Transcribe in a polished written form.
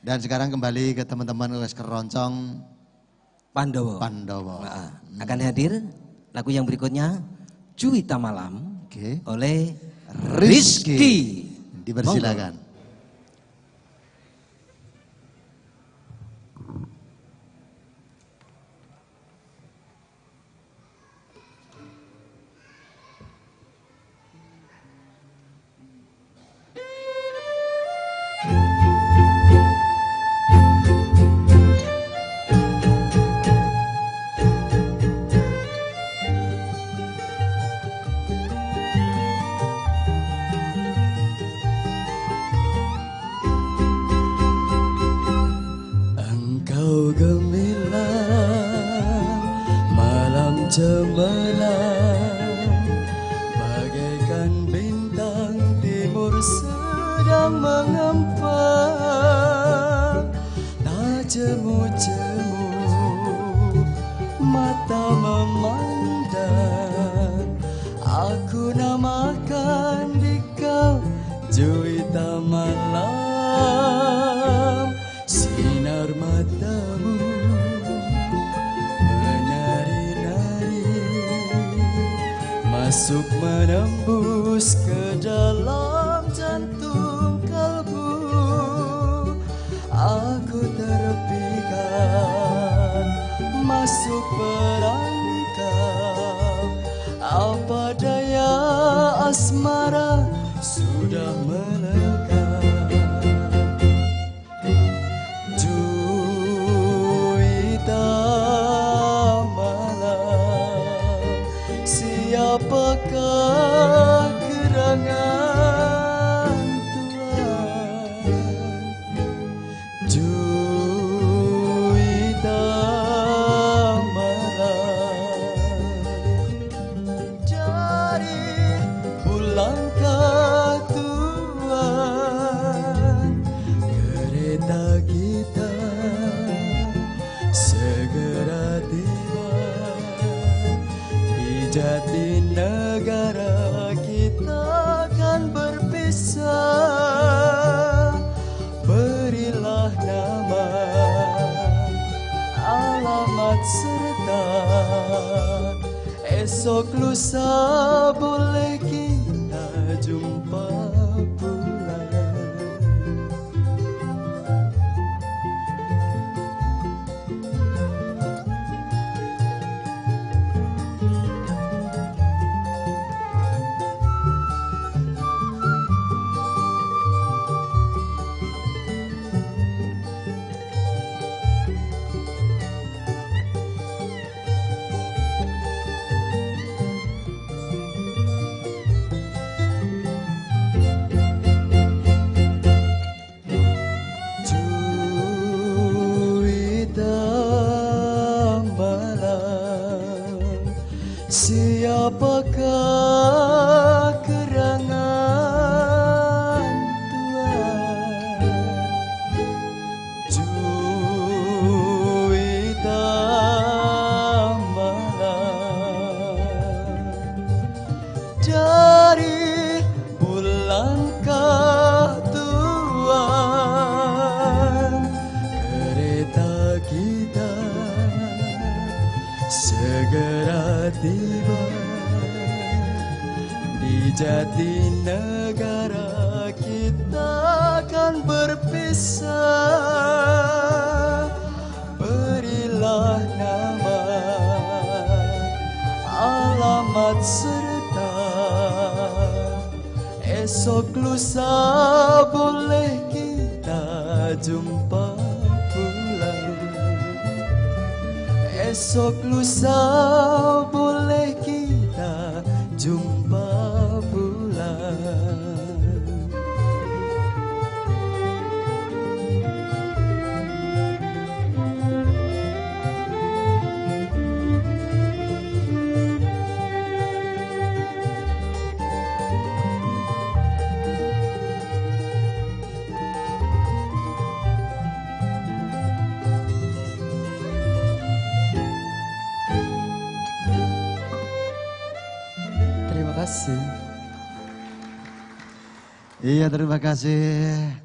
Dan sekarang kembali ke teman-teman wes keroncong Pandowo. Akan hadir lagu yang berikutnya Juwita Malam oleh Rizky. Dipersilakan. Gemilang malam cemerlang, bagaikan bintang timur sedang mengempang. Tak jemu-jemu mata memandang, aku namakan di kau Juwita Malam. Sinar matamu menari-nari, masuk menembus ke dalam jantung kalbu. Aku terpikat masuk perangkap, apa daya asmara sudah melekat. Siapakah gerangan Tuhan? Juwita Malam, dari pulangkah Tuhan? Kereta kita segera tiba di Jatinegara, kita akan berpisah. Berilah nama, alamat serta esok lusa boleh kita jumpa pula. Siapakah gerangan Tuhan? Juwita Malam, dari pulangkah Tuhan, kereta kita segera tiba di Jatinegara, kita akan berpisah. Berilah nama, alamat serta esok lusa boleh kita jumpa pula. Esok lusa boleh kita jumpa pula. Iya, terima kasih.